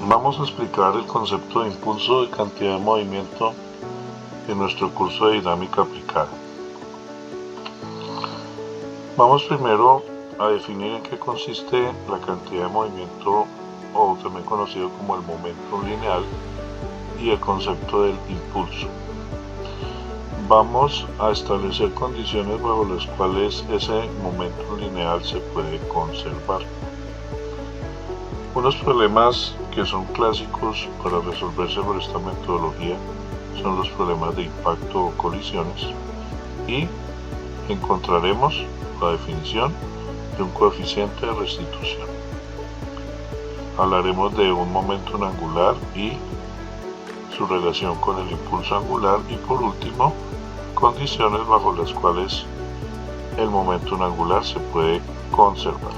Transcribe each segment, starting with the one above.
Vamos a explicar el concepto de impulso de cantidad de movimiento en nuestro curso de dinámica aplicada. Vamos primero a definir en qué consiste la cantidad de movimiento, o también conocido como el momento lineal, y el concepto del impulso. Vamos a establecer condiciones bajo las cuales ese momento lineal se puede conservar. Unos problemas que son clásicos para resolverse por esta metodología son los problemas de impacto o colisiones, y encontraremos la definición de un coeficiente de restitución. Hablaremos de un momento angular y su relación con el impulso angular, y por último, condiciones bajo las cuales el momento angular se puede conservar.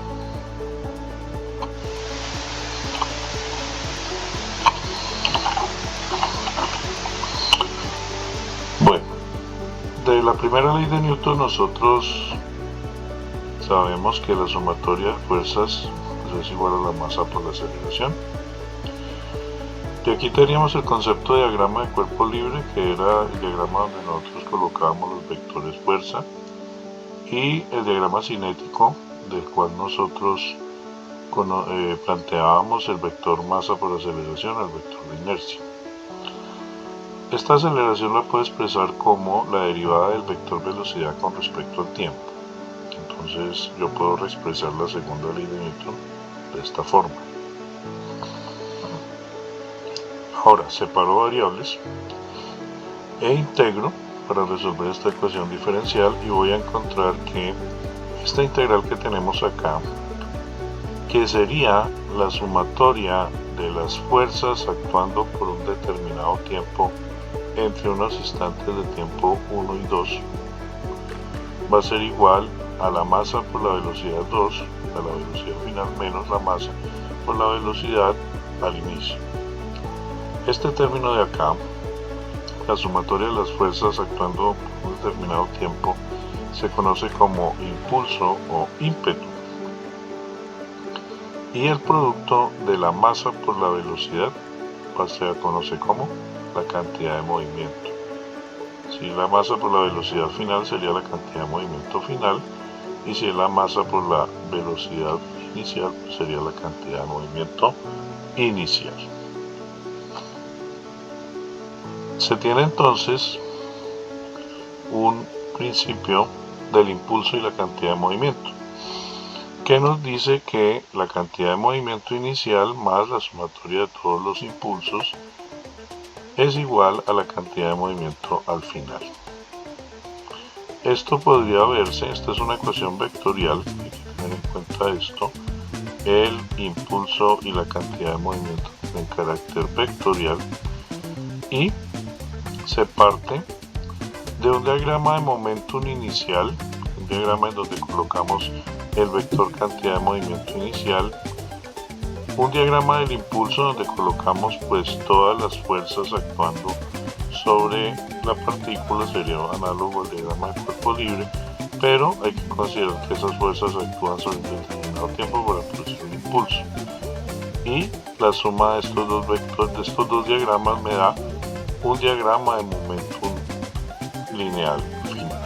Bueno, de la primera ley de Newton nosotros sabemos que la sumatoria de fuerzas es igual a la masa por la aceleración. Y aquí teníamos el concepto de diagrama de cuerpo libre, que era el diagrama donde nosotros colocábamos los vectores fuerza, y el diagrama cinético, del cual nosotros planteábamos el vector masa por aceleración, el vector de inercia. Esta aceleración la puedo expresar como la derivada del vector velocidad con respecto al tiempo. Entonces yo puedo reexpresar la segunda ley de Newton de esta forma. Ahora separo variables e integro para resolver esta ecuación diferencial, y voy a encontrar que esta integral que tenemos acá, que sería la sumatoria de las fuerzas actuando por un determinado tiempo entre unos instantes de tiempo 1 y 2, va a ser igual a la masa por la velocidad 2, a la velocidad final, menos la masa por la velocidad al inicio. Este término de acá, la sumatoria de las fuerzas actuando por un determinado tiempo, se conoce como impulso o ímpetu, y el producto de la masa por la velocidad se conoce como la cantidad de movimiento. Si la masa por la velocidad final sería la cantidad de movimiento final, y si la masa por la velocidad inicial sería la cantidad de movimiento inicial. Se tiene entonces un principio del impulso y la cantidad de movimiento, que nos dice que la cantidad de movimiento inicial más la sumatoria de todos los impulsos es igual a la cantidad de movimiento al final. Esto podría verse, esta es una ecuación vectorial, hay que tener en cuenta esto, el impulso y la cantidad de movimiento en carácter vectorial, y se parte de un diagrama de momentum inicial, un diagrama en donde colocamos el vector cantidad de movimiento inicial, un diagrama del impulso donde colocamos pues todas las fuerzas actuando sobre la partícula, sería análogo al diagrama de cuerpo libre, pero hay que considerar que esas fuerzas actúan sobre un determinado tiempo para producir un impulso, y la suma de estos dos vectores, de estos dos diagramas, me da un diagrama de momentum lineal final.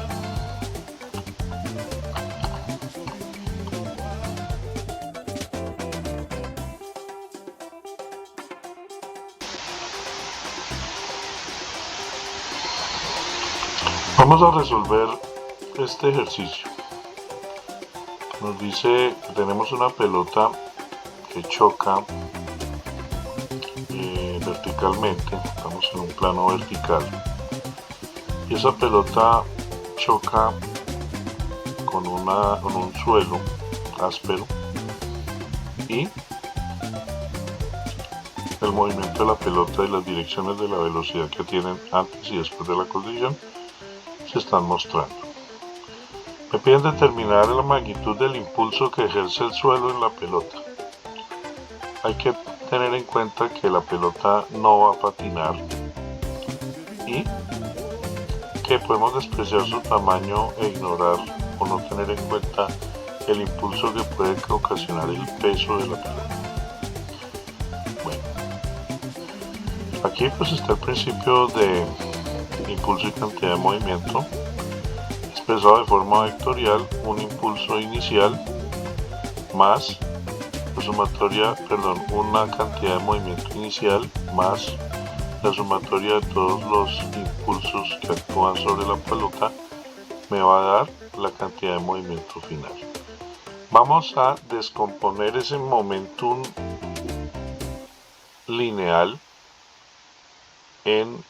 Vamos a resolver este ejercicio. Nos dice que tenemos una pelota que choca verticalmente, estamos en un plano vertical, y esa pelota choca con un suelo áspero, y el movimiento de la pelota y las direcciones de la velocidad que tienen antes y después de la colisión se están mostrando. Me piden determinar la magnitud del impulso que ejerce el suelo en la pelota. Hay que tener en cuenta que la pelota no va a patinar y que podemos despreciar su tamaño e ignorar o no tener en cuenta el impulso que puede ocasionar el peso de la pelota. Bueno, Aquí pues está el principio de impulso y cantidad de movimiento expresado de forma vectorial, un impulso inicial más la sumatoria, una cantidad de movimiento inicial más la sumatoria de todos los impulsos que actúan sobre la pelota me va a dar la cantidad de movimiento final. Vamos a descomponer ese momentum lineal en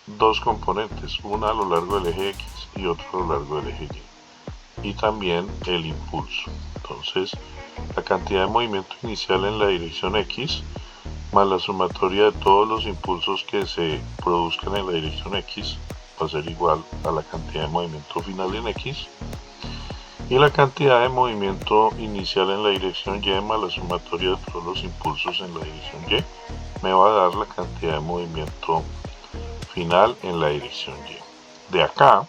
dos componentes, una a lo largo del eje X y otra a lo largo del eje Y, y también el impulso. Entonces, la cantidad de movimiento inicial en la dirección X más la sumatoria de todos los impulsos que se produzcan en la dirección X va a ser igual a la cantidad de movimiento final en X, y la cantidad de movimiento inicial en la dirección Y más la sumatoria de todos los impulsos en la dirección Y me va a dar la cantidad de movimiento final en la dirección Y. De acá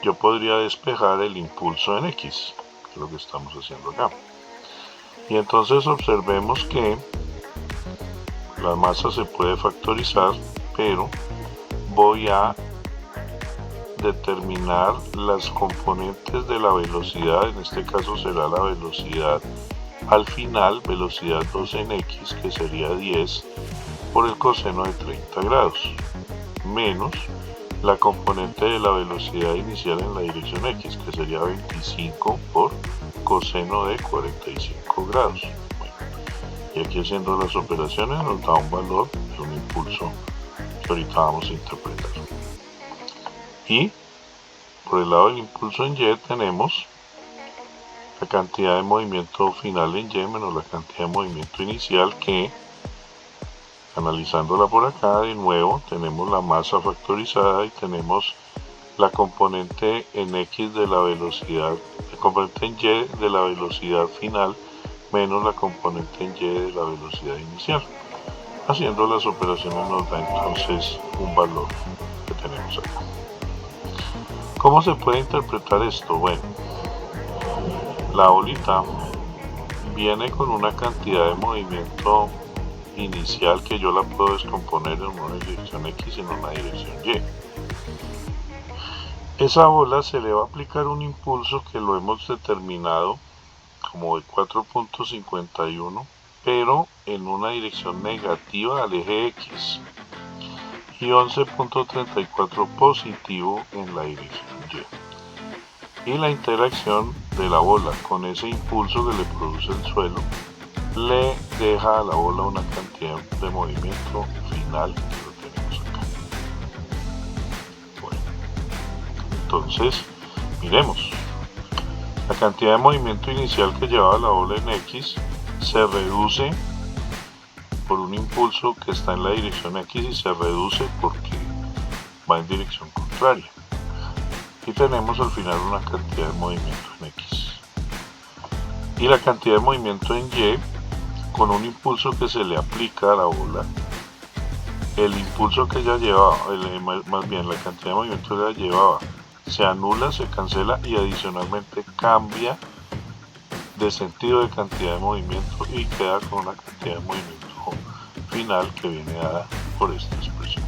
yo podría despejar el impulso en X, que es lo que estamos haciendo acá. Y entonces observemos que la masa se puede factorizar, pero voy a determinar las componentes de la velocidad. En este caso será la velocidad al final, velocidad 2 en X, que sería 10 por el coseno de 30 grados, menos la componente de la velocidad inicial en la dirección X, que sería 25 por coseno de 45 grados. Bueno, y aquí haciendo las operaciones nos da un valor de un impulso que ahorita vamos a interpretar. Y por el lado del impulso en Y tenemos la cantidad de movimiento final en Y menos la cantidad de movimiento inicial, que analizándola por acá de nuevo tenemos la masa factorizada y tenemos la componente en X de la velocidad, la componente en Y de la velocidad final menos la componente en Y de la velocidad inicial. Haciendo las operaciones nos da entonces un valor que tenemos acá. ¿Cómo se puede interpretar esto? Bueno, la bolita viene con una cantidad de movimiento inicial que yo la puedo descomponer en una dirección X y en una dirección Y. Esa bola se le va a aplicar un impulso que lo hemos determinado como de 4.51, pero en una dirección negativa al eje X, y 11.34 positivo en la dirección Y. Y la interacción de la bola con ese impulso que le produce el suelo le deja a la bola una cantidad de movimiento final que lo tenemos acá. Bueno, entonces miremos. La cantidad de movimiento inicial que llevaba la bola en X se reduce por un impulso que está en la dirección X y se reduce porque va en dirección contraria. Y tenemos al final una cantidad de movimiento en X. Y la cantidad de movimiento en Y, con un impulso que se le aplica a la bola, el impulso que ella llevaba, más bien la cantidad de movimiento que ella llevaba, se anula, se cancela y adicionalmente cambia de sentido de cantidad de movimiento y queda con una cantidad de movimiento final que viene dada por esta expresión.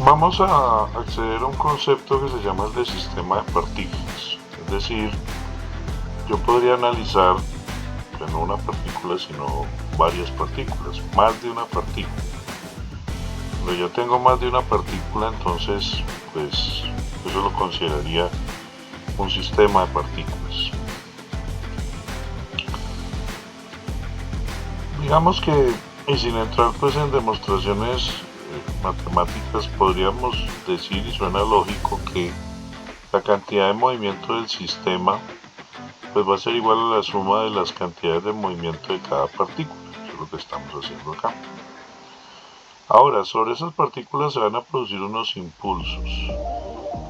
Vamos a acceder a un concepto que se llama el de sistema de partículas. Es decir, yo podría analizar no una partícula sino varias partículas, más de una partícula. Cuando yo tengo más de una partícula, entonces pues eso lo consideraría un sistema de partículas. Digamos que, y sin entrar pues en demostraciones matemáticas, podríamos decir, y suena lógico, que la cantidad de movimiento del sistema pues va a ser igual a la suma de las cantidades de movimiento de cada partícula. Eso es lo que estamos haciendo acá. Ahora, sobre esas partículas se van a producir unos impulsos,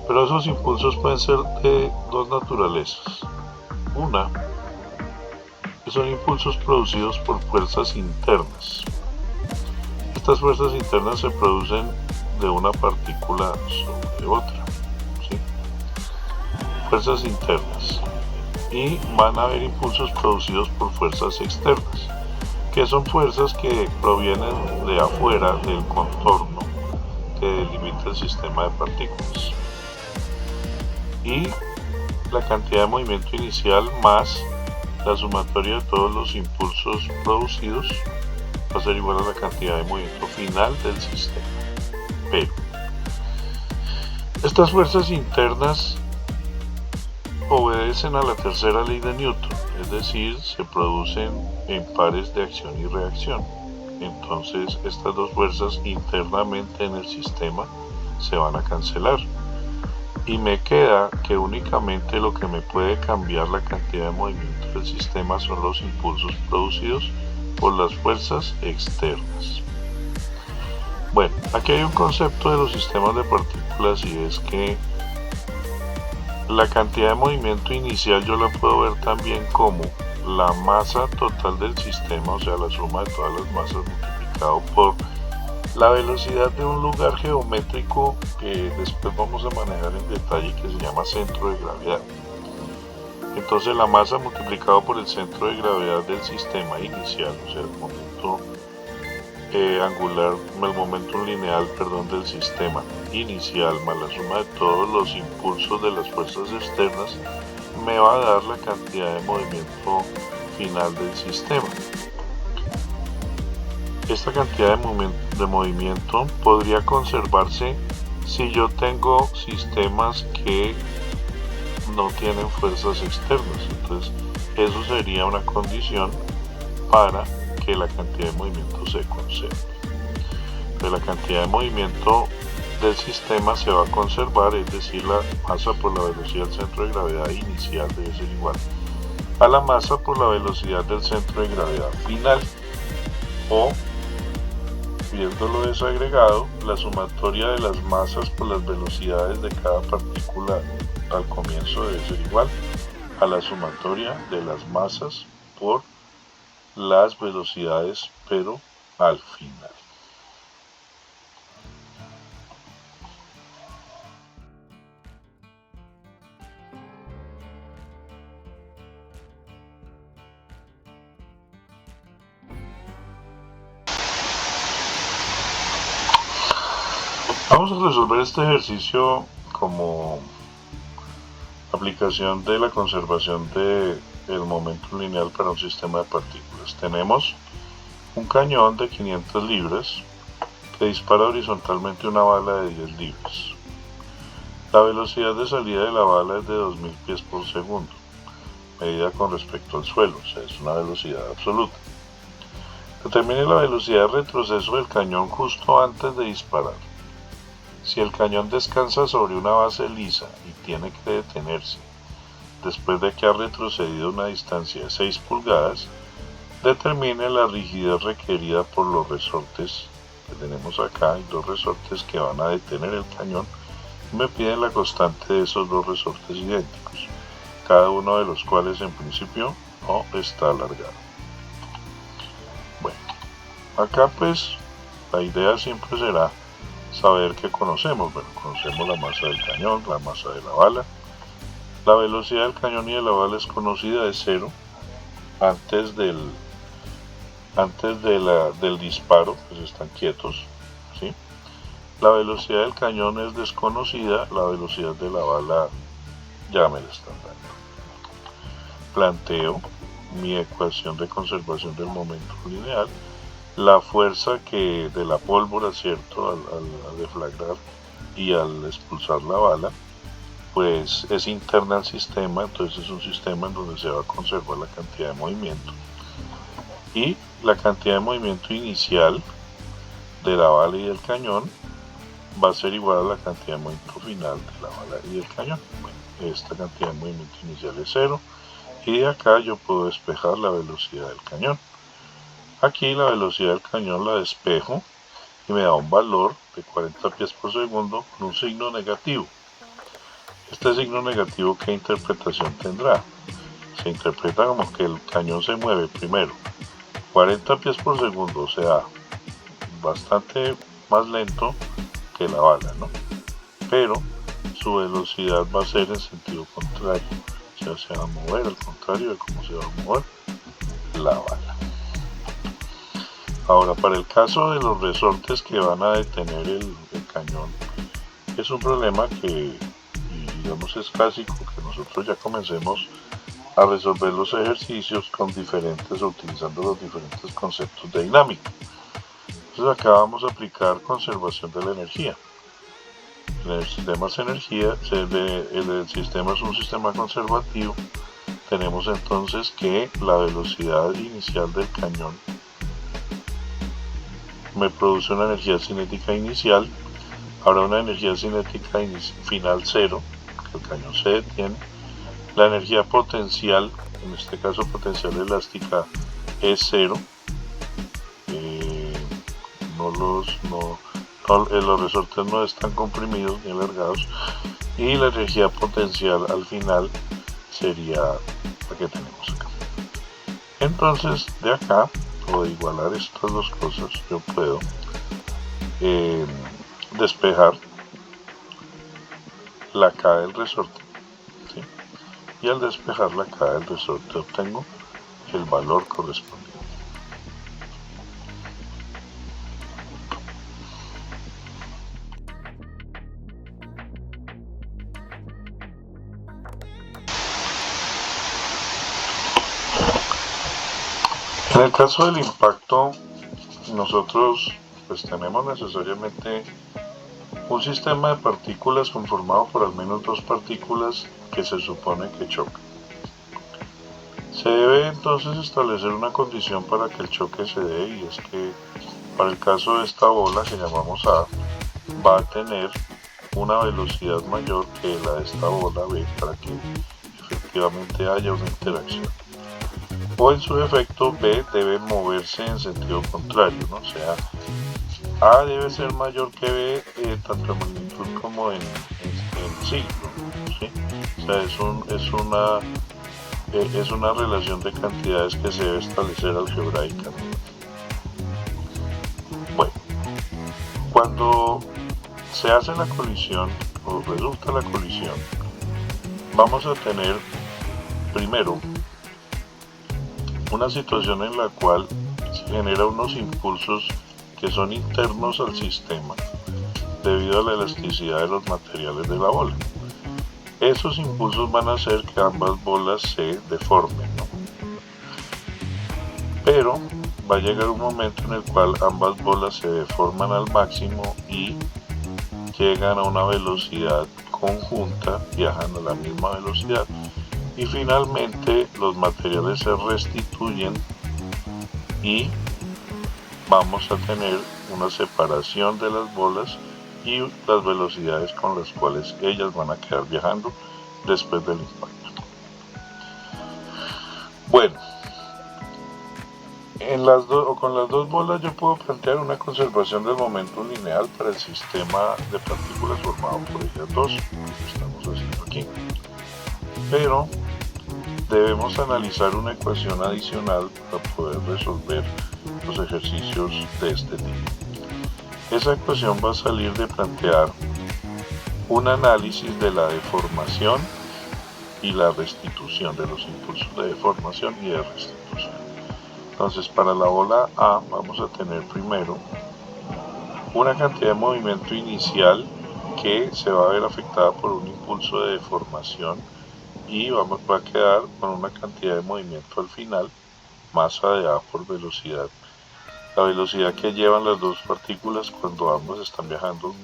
pero esos impulsos pueden ser de dos naturalezas. Una, que son impulsos producidos por fuerzas internas. Estas fuerzas internas se producen de una partícula sobre otra, ¿sí? Fuerzas internas. Y van a haber impulsos producidos por fuerzas externas, que son fuerzas que provienen de afuera del contorno que delimita el sistema de partículas. Y la cantidad de movimiento inicial más la sumatoria de todos los impulsos producidos va a ser igual a la cantidad de movimiento final del sistema. Pero estas fuerzas internas obedecen a la tercera ley de Newton, es decir, se producen en pares de acción y reacción. Entonces estas dos fuerzas internamente en el sistema se van a cancelar. Y me queda que únicamente lo que me puede cambiar la cantidad de movimiento del sistema son los impulsos producidos por las fuerzas externas. Bueno, aquí hay un concepto de los sistemas de partículas y es que la cantidad de movimiento inicial yo la puedo ver también como la masa total del sistema, o sea, la suma de todas las masas multiplicado por la velocidad de un lugar geométrico que después vamos a manejar en detalle, que se llama centro de gravedad. Entonces la masa multiplicado por el centro de gravedad del sistema inicial, o sea, el momento el momento lineal, del sistema inicial más la suma de todos los impulsos de las fuerzas externas me va a dar la cantidad de movimiento final del sistema. Esta cantidad de movimiento podría conservarse si yo tengo sistemas que no tienen fuerzas externas. Entonces eso sería una condición para que la cantidad de movimiento se conserve. Entonces la cantidad de movimiento del sistema se va a conservar, es decir, la masa por la velocidad del centro de gravedad inicial debe ser igual a la masa por la velocidad del centro de gravedad final, o viéndolo desagregado, la sumatoria de las masas por las velocidades de cada partícula al comienzo debe ser igual a la sumatoria de las masas por las velocidades, pero al final. Vamos a resolver este ejercicio como aplicación de la conservación del momento lineal para un sistema de partículas. Tenemos un cañón de 500 libras que dispara horizontalmente una bala de 10 libras. La velocidad de salida de la bala es de 2000 pies por segundo, medida con respecto al suelo, o sea, es una velocidad absoluta. Determine la velocidad de retroceso del cañón justo antes de disparar. Si el cañón descansa sobre una base lisa y tiene que detenerse después de que ha retrocedido una distancia de 6 pulgadas, determine la rigidez requerida por los resortes que tenemos acá. Hay dos resortes que van a detener el cañón y me piden la constante de esos dos resortes idénticos, cada uno de los cuales en principio no está alargado. Bueno, acá pues la idea siempre será saber que conocemos. Bueno, conocemos la masa del cañón, la masa de la bala. La velocidad del cañón y de la bala es conocida, de 0 antes del disparo, pues están quietos, ¿sí? La velocidad del cañón es desconocida, la velocidad de la bala ya me la están dando. Planteo mi ecuación de conservación del momento lineal. La fuerza que de la pólvora, ¿cierto?, al deflagrar y al expulsar la bala, pues es interna al sistema, entonces es un sistema en donde se va a conservar la cantidad de movimiento. Y la cantidad de movimiento inicial de la bala y del cañón va a ser igual a la cantidad de movimiento final de la bala y del cañón. Bueno, esta cantidad de movimiento inicial es 0 y de acá yo puedo despejar la velocidad del cañón. Aquí la velocidad del cañón la despejo y me da un valor de 40 pies por segundo con un signo negativo. Este signo negativo, ¿qué interpretación tendrá? Se interpreta como que el cañón se mueve primero 40 pies por segundo, o sea, bastante más lento que la bala, ¿no? Pero su velocidad va a ser en sentido contrario, o sea, se va a mover al contrario de cómo se va a mover la bala. Ahora, para el caso de los resortes que van a detener el cañón, es un problema que, digamos, es clásico que nosotros ya comencemos a resolver los ejercicios con utilizando los diferentes conceptos de dinámica. Entonces acá vamos a aplicar conservación de la energía. En el sistema es energía, el sistema es un sistema conservativo. Tenemos entonces que la velocidad inicial del cañón me produce una energía cinética inicial. Habrá una energía cinética final cero, que el cañón se detiene. La energía potencial, en este caso potencial elástica, es cero. Los resortes no están comprimidos ni alargados. Y la energía potencial al final sería la que tenemos acá. Entonces, de acá, o de igualar estas dos cosas, yo puedo despejar la K del resorte, ¿sí? Y al despejar la K del resorte obtengo el valor correspondiente. En el caso del impacto, nosotros pues tenemos necesariamente un sistema de partículas conformado por al menos dos partículas que se supone que chocan. Se debe entonces establecer una condición para que el choque se dé, y es que para el caso de esta bola que llamamos A, va a tener una velocidad mayor que la de esta bola B para que efectivamente haya una interacción. O en su defecto B debe moverse en sentido contrario, ¿no? O sea, A debe ser mayor que B tanto en magnitud como en signo, ¿sí? O sea, es una relación de cantidades que se debe establecer algebraicamente. Bueno, cuando se hace la colisión o resulta la colisión, vamos a tener primero una situación en la cual se generan unos impulsos que son internos al sistema debido a la elasticidad de los materiales de la bola. Esos impulsos van a hacer que ambas bolas se deformen, ¿no? Pero va a llegar un momento en el cual ambas bolas se deforman al máximo y llegan a una velocidad conjunta, viajan a la misma velocidad, y finalmente los materiales se restituyen y vamos a tener una separación de las bolas y las velocidades con las cuales ellas van a quedar viajando después del impacto. Bueno, con las dos bolas yo puedo plantear una conservación del momento lineal para el sistema de partículas formado por ellas dos, que estamos haciendo aquí. Pero debemos analizar una ecuación adicional para poder resolver los ejercicios de este tipo. Esa ecuación va a salir de plantear un análisis de la deformación y la restitución, de los impulsos de deformación y de restitución. Entonces, para la bola A vamos a tener primero una cantidad de movimiento inicial que se va a ver afectada por un impulso de deformación, y va a quedar con una cantidad de movimiento al final, masa de A por velocidad, la velocidad que llevan las dos partículas cuando ambas están viajando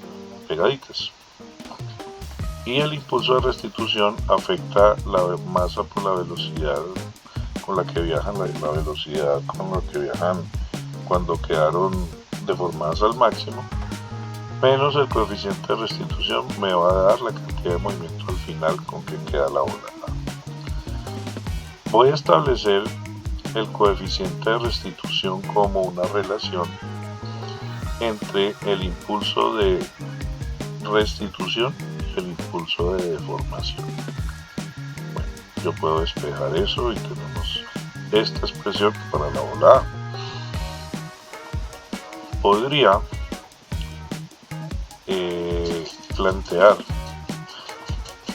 pegaditas. Y el impulso de restitución afecta la masa por la velocidad con la que viajan, la velocidad con la que viajan cuando quedaron deformadas al máximo, menos el coeficiente de restitución me va a dar la cantidad de movimiento al final con que queda la bola. Voy a establecer el coeficiente de restitución como una relación entre el impulso de restitución y el impulso de deformación. Bueno, yo puedo despejar eso y tenemos esta expresión que para la bola A. Podría plantear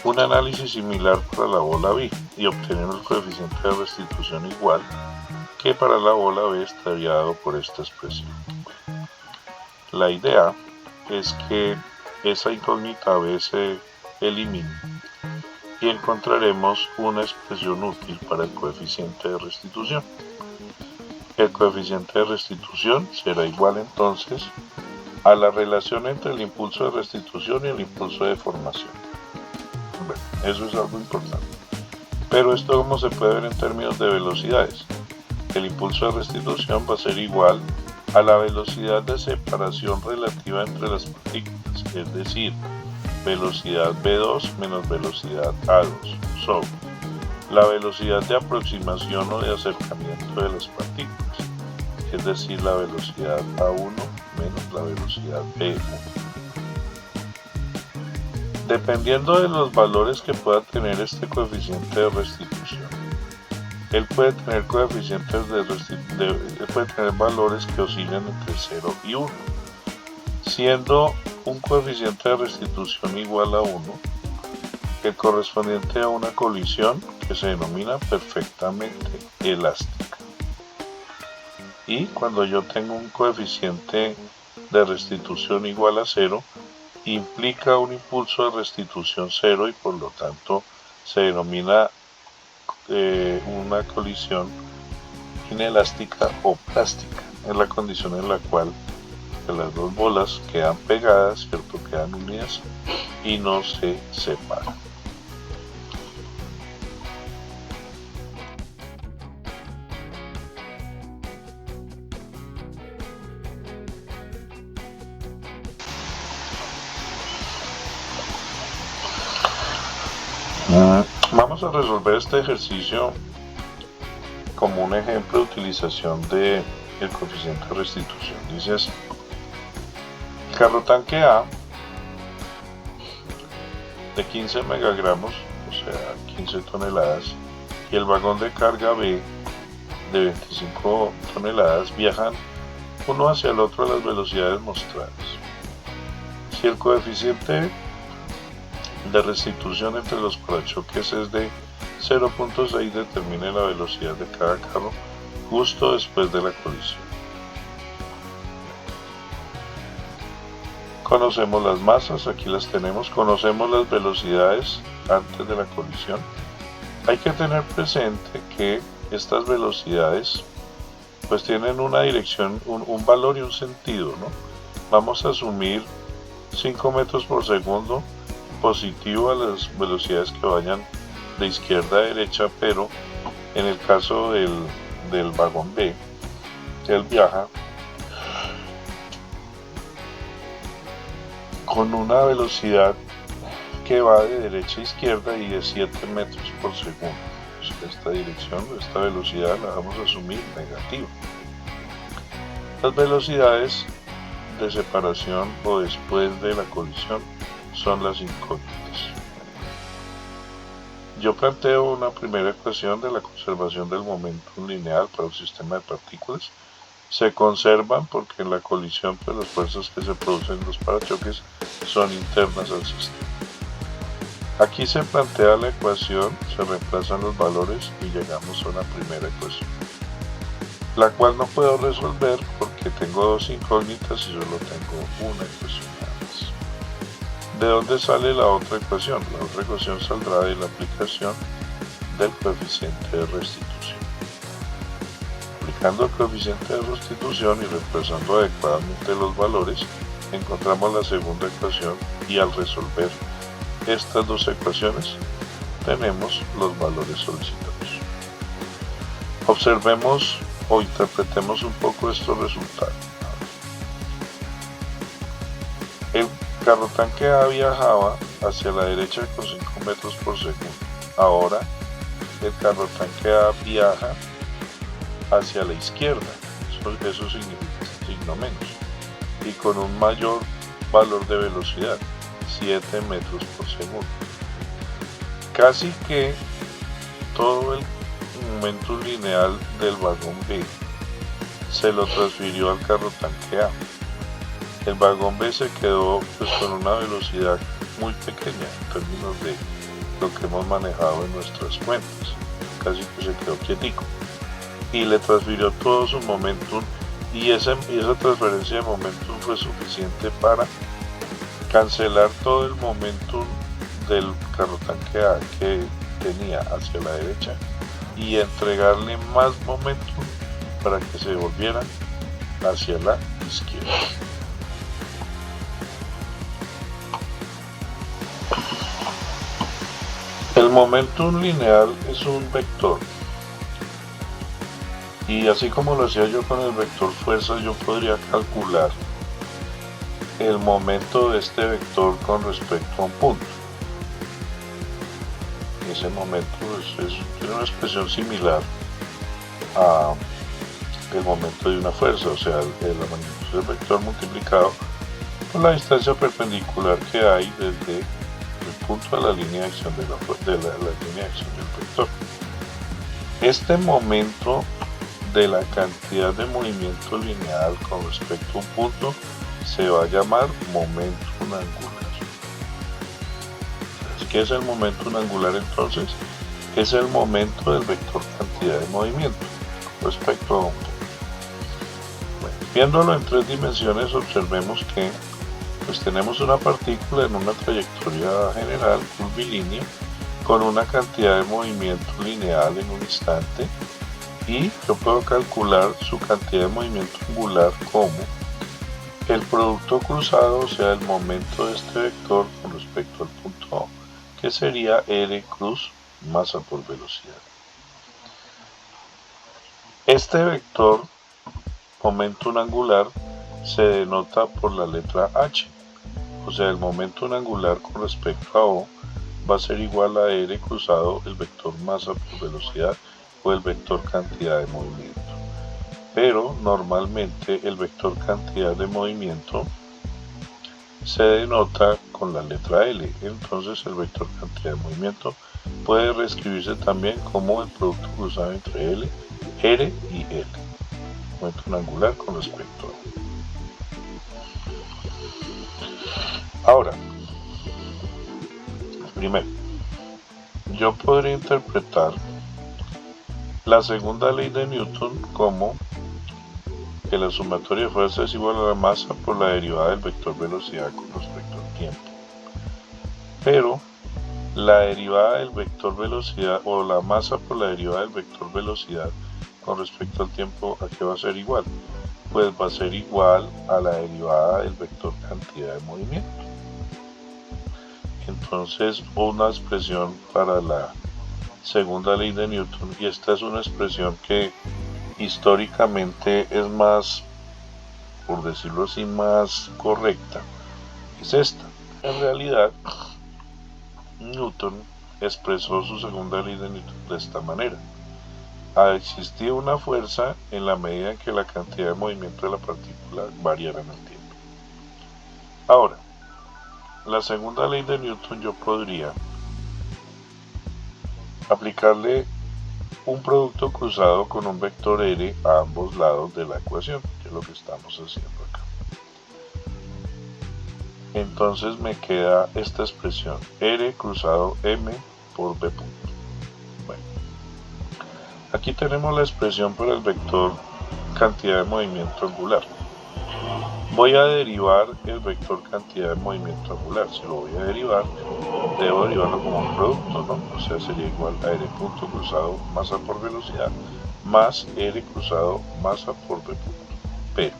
un análisis similar para la bola B y obtener el coeficiente de restitución igual que para la bola B estaría dado por esta expresión. La idea es que esa incógnita B se elimine y encontraremos una expresión útil para el coeficiente de restitución. El coeficiente de restitución será igual entonces a la relación entre el impulso de restitución y el impulso de deformación. Bueno, eso es algo importante. Pero esto cómo se puede ver en términos de velocidades. El impulso de restitución va a ser igual a la velocidad de separación relativa entre las partículas, es decir, velocidad v2 menos velocidad a2 sobre la velocidad de aproximación o de acercamiento de las partículas, es decir, la velocidad a1 menos la velocidad v1. Dependiendo de los valores que pueda tener este coeficiente de restitución, él puede tener puede tener valores que oscilen entre 0 y 1, siendo un coeficiente de restitución igual a 1, el correspondiente a una colisión que se denomina perfectamente elástica. Y cuando yo tengo un coeficiente de restitución igual a 0, implica un impulso de restitución 0 y por lo tanto se denomina una colisión inelástica o plástica, es la condición en la cual las dos bolas quedan pegadas, ¿cierto? Quedan unidas y no se separan. Vamos a resolver este ejercicio como un ejemplo de utilización del coeficiente de restitución. Dice así: el carro tanque A de 15 megagramos, o sea 15 toneladas, y el vagón de carga B de 25 toneladas viajan uno hacia el otro a las velocidades mostradas. Si el coeficiente de restitución entre los parachoques es de 0.6, determine la velocidad de cada carro justo después de la colisión. Conocemos las masas, aquí las tenemos, conocemos las velocidades antes de la colisión. Hay que tener presente que estas velocidades pues tienen una dirección, un valor y un sentido, ¿no? Vamos a asumir 5 metros por segundo positivo a las velocidades que vayan de izquierda a derecha, pero en el caso del vagón B, él viaja con una velocidad que va de derecha a izquierda y de 7 metros por segundo. Esta dirección, esta velocidad la vamos a asumir negativa. Las velocidades de separación o después de la colisión son las incógnitas. Yo planteo una primera ecuación de la conservación del momentum lineal para un sistema de partículas. Se conservan porque en la colisión pues las fuerzas que se producen en los parachoques son internas al sistema. Aquí se plantea la ecuación, se reemplazan los valores y llegamos a una primera ecuación, la cual no puedo resolver porque tengo dos incógnitas y solo tengo una ecuación nada más. ¿De dónde sale la otra ecuación? La otra ecuación saldrá de la aplicación del coeficiente de restitución. Aplicando el coeficiente de restitución y reemplazando adecuadamente los valores, encontramos la segunda ecuación y al resolver estas dos ecuaciones tenemos los valores solicitados. Observemos o interpretemos un poco estos resultados. El carro tanque A viajaba hacia la derecha con 5 metros por segundo. Ahora el carro tanque A viaja hacia la izquierda. Eso significa signo menos. y con un mayor valor de velocidad, 7 metros por segundo. Casi que todo el momento lineal del vagón B se lo transfirió al carro tanque A. El vagón B se quedó pues con una velocidad muy pequeña en términos de lo que hemos manejado en nuestras cuentas, casi que se quedó quietico y le transfirió todo su momentum, y esa transferencia de momentum fue suficiente para cancelar todo el momentum del carro tanque A que tenía hacia la derecha y entregarle más momentum para que se volviera hacia la izquierda. El momentum lineal es un vector, y así como lo hacía yo con el vector fuerza, yo podría calcular el momento de este vector con respecto a un punto. Ese momento tiene una expresión similar a el momento de una fuerza, o sea, la magnitud del vector multiplicado por la distancia perpendicular que hay desde el punto de la línea de acción de la línea de acción del vector. Este momento de la cantidad de movimiento lineal con respecto a un punto se va a llamar momentum angular. ¿Qué es el momentum angular entonces? Es el momento del vector cantidad de movimiento con respecto a un punto. Bueno, viéndolo en 3 dimensiones, observemos que pues tenemos una partícula en una trayectoria general curvilínea con una cantidad de movimiento lineal en un instante, y yo puedo calcular su cantidad de movimiento angular como el producto cruzado, o sea, el momento de este vector con respecto al punto O, que sería R cruz masa por velocidad. Este vector momentum angular se denota por la letra H, o sea, el momentum angular con respecto a O va a ser igual a R cruzado el vector masa por velocidad o el vector cantidad de movimiento. Pero normalmente el vector cantidad de movimiento se denota con la letra L, entonces el vector cantidad de movimiento puede reescribirse también como el producto cruzado entre R y L, momentum angular con respecto a. Ahora, primero, yo podría interpretar la segunda ley de Newton como que la sumatoria de fuerza es igual a la masa por la derivada del vector velocidad con respecto al tiempo. Pero la derivada del vector velocidad, o la masa por la derivada del vector velocidad con respecto al tiempo, ¿a qué va a ser igual? Pues va a ser igual a la derivada del vector cantidad de movimiento. Entonces, una expresión para la segunda ley de Newton, y esta es una expresión que históricamente es más, por decirlo así, más correcta, es esta. En realidad, Newton expresó su segunda ley de Newton de esta manera: ha existido una fuerza en la medida en que la cantidad de movimiento de la partícula variara en el tiempo. Ahora, la segunda ley de Newton yo podría aplicarle un producto cruzado con un vector R a ambos lados de la ecuación, que es lo que estamos haciendo acá. Entonces me queda esta expresión, R cruzado M por B punto. Bueno, aquí tenemos la expresión para el vector cantidad de movimiento angular. Voy a derivar el vector cantidad de movimiento angular. Si lo voy a derivar, debo derivarlo como un producto, ¿no? O sea, sería igual a R punto cruzado masa por velocidad más R cruzado masa por B punto. Pero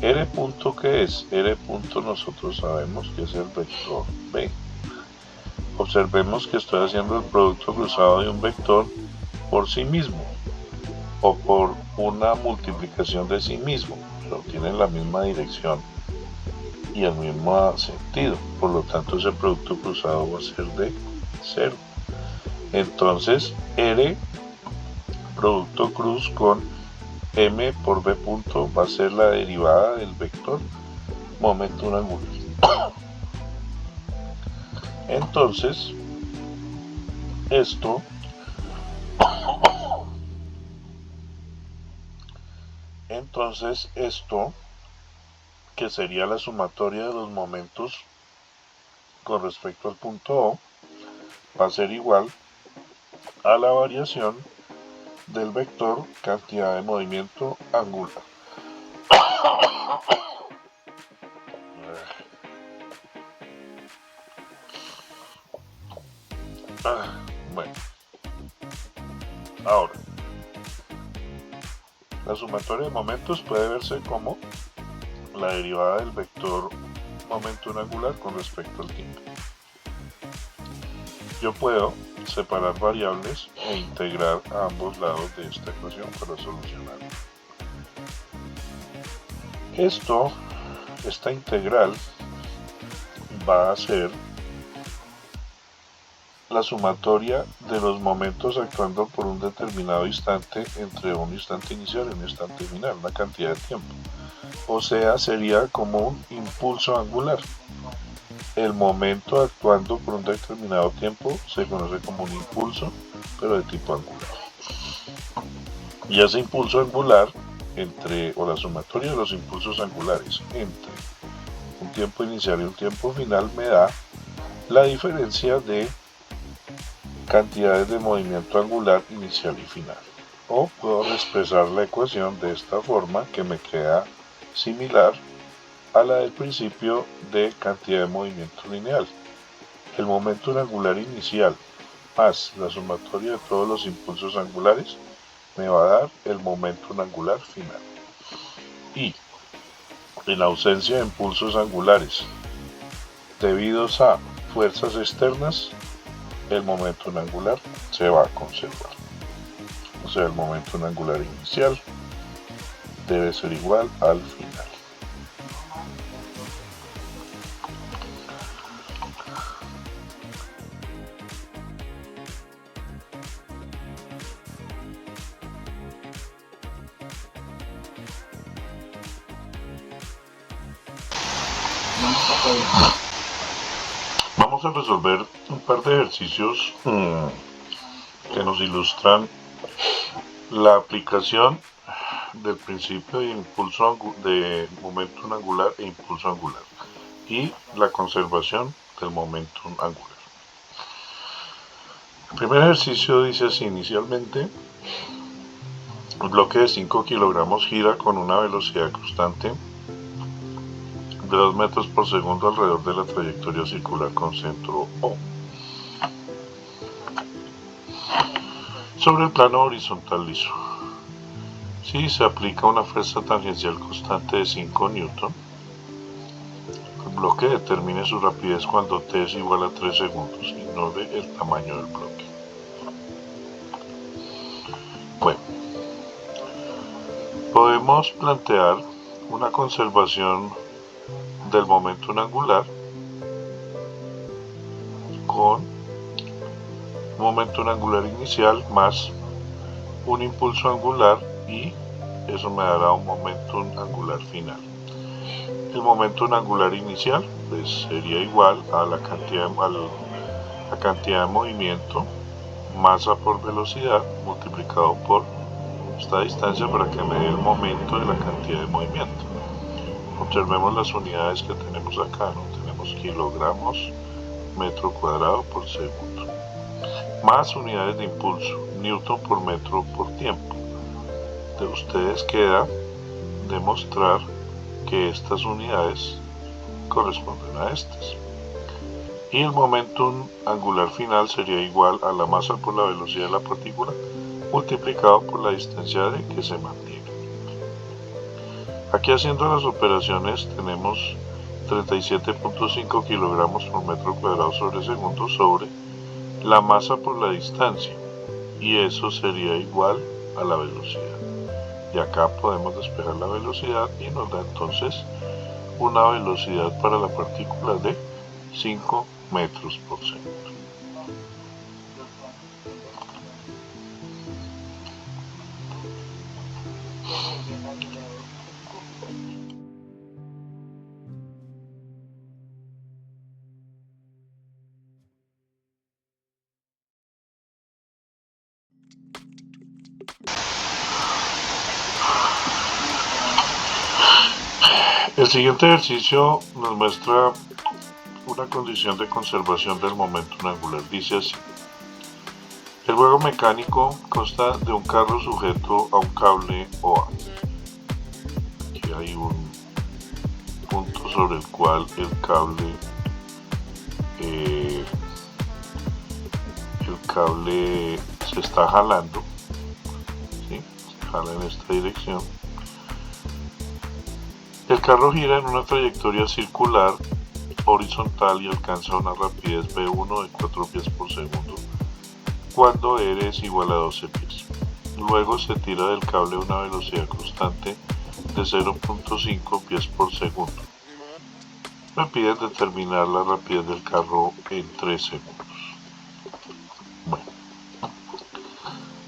R punto, ¿qué es? R punto nosotros sabemos que es el vector B. Observemos que estoy haciendo el producto cruzado de un vector por sí mismo, o por una multiplicación de sí mismo, pero tienen la misma dirección y el mismo sentido, por lo tanto ese producto cruzado va a ser de 0. Entonces R producto cruz con m por b punto va a ser la derivada del vector momento angular. Entonces esto que sería la sumatoria de los momentos con respecto al punto O va a ser igual a la variación del vector cantidad de movimiento angular. Bueno, ahora la sumatoria de momentos puede verse como la derivada del vector momento angular con respecto al tiempo. Yo puedo separar variables e integrar a ambos lados de esta ecuación para solucionarla. Esta integral va a ser la sumatoria de los momentos actuando por un determinado instante entre un instante inicial y un instante final, una cantidad de tiempo. O sea, sería como un impulso angular. El momento actuando por un determinado tiempo se conoce como un impulso, pero de tipo angular. Y ese impulso angular, o la sumatoria de los impulsos angulares entre un tiempo inicial y un tiempo final, me da la diferencia de cantidades de movimiento angular inicial y final. O puedo expresar la ecuación de esta forma, que me queda similar a la del principio de cantidad de movimiento lineal. El momento angular inicial más la sumatoria de todos los impulsos angulares me va a dar el momento angular final. Y en ausencia de impulsos angulares debidos a fuerzas externas, el momento angular se va a conservar. O sea, el momento angular inicial debe ser igual al final. Vamos a resolver un par de ejercicios que nos ilustran la aplicación del principio de impulso de momento angular e impulso angular y la conservación del momento angular. El primer ejercicio dice así: inicialmente el bloque de 5 kilogramos gira con una velocidad constante de 2 metros por segundo alrededor de la trayectoria circular con centro O sobre el plano horizontal liso. Si se aplica una fuerza tangencial constante de 5 newton, el bloque determine su rapidez cuando t es igual a 3 segundos. Ignore el tamaño del bloque. Bueno, podemos plantear una conservación del momento angular con momento angular inicial más un impulso angular, y eso me dará un momento angular final. El momento angular inicial pues sería igual a la cantidad de movimiento, masa por velocidad, multiplicado por esta distancia para que me dé el momento de la cantidad de movimiento. Observemos las unidades que tenemos acá, ¿no? Tenemos kilogramos metro cuadrado por segundo, más unidades de impulso, newton por metro por tiempo. De ustedes queda demostrar que estas unidades corresponden a estas. Y el momento angular final sería igual a la masa por la velocidad de la partícula multiplicado por la distancia d que se mantiene. Aquí, haciendo las operaciones, tenemos 37.5 kilogramos por metro cuadrado sobre segundo sobre la masa por la distancia, y eso sería igual a la velocidad. Y acá podemos despejar la velocidad y nos da entonces una velocidad para la partícula de 5 metros por segundo. El siguiente ejercicio nos muestra una condición de conservación del momento angular. Dice así: el juego mecánico consta de un carro sujeto a un cable OA. Aquí hay un punto sobre el cual el cable se está jalando, ¿sí? Se jala en esta dirección. El carro gira en una trayectoria circular horizontal y alcanza una rapidez v1 de 4 pies por segundo cuando r es igual a 12 pies. Luego se tira del cable a una velocidad constante de 0.5 pies por segundo. Me piden determinar la rapidez del carro en 3 segundos. Bueno,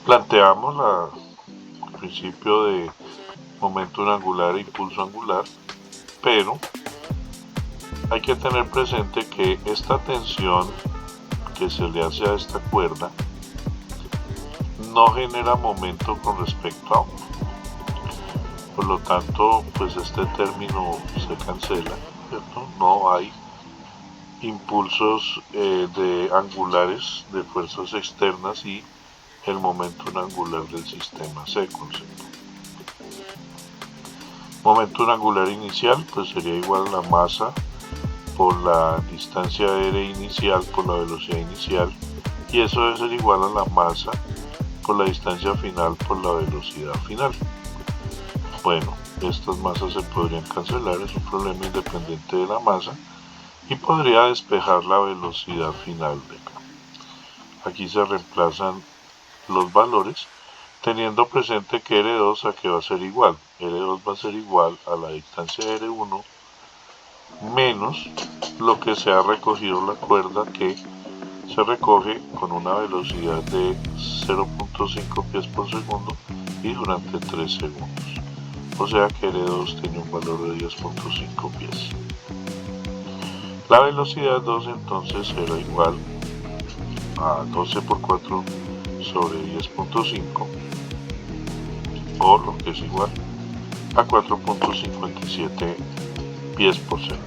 planteamos el principio de momento angular e impulso angular, pero hay que tener presente que esta tensión que se le hace a esta cuerda no genera momento con respecto a uno. Por lo tanto, pues este término se cancela, ¿cierto? No hay impulsos de angulares de fuerzas externas y el momento angular del sistema se conserva. Momento angular inicial pues sería igual a la masa por la distancia r inicial por la velocidad inicial, y eso debe ser igual a la masa por la distancia final por la velocidad final. Bueno, estas masas se podrían cancelar, es un problema independiente de la masa y podría despejar la velocidad final de acá. Aquí se reemplazan los valores teniendo presente que R2 a qué va a ser igual. R2 va a ser igual a la distancia R1 menos lo que se ha recogido la cuerda, que se recoge con una velocidad de 0.5 pies por segundo y durante 3 segundos. O sea que R2 tiene un valor de 10.5 pies. La velocidad 2 entonces será igual a 12 por 4 sobre 10.5, o lo que es igual a 4.57 pies por segundo.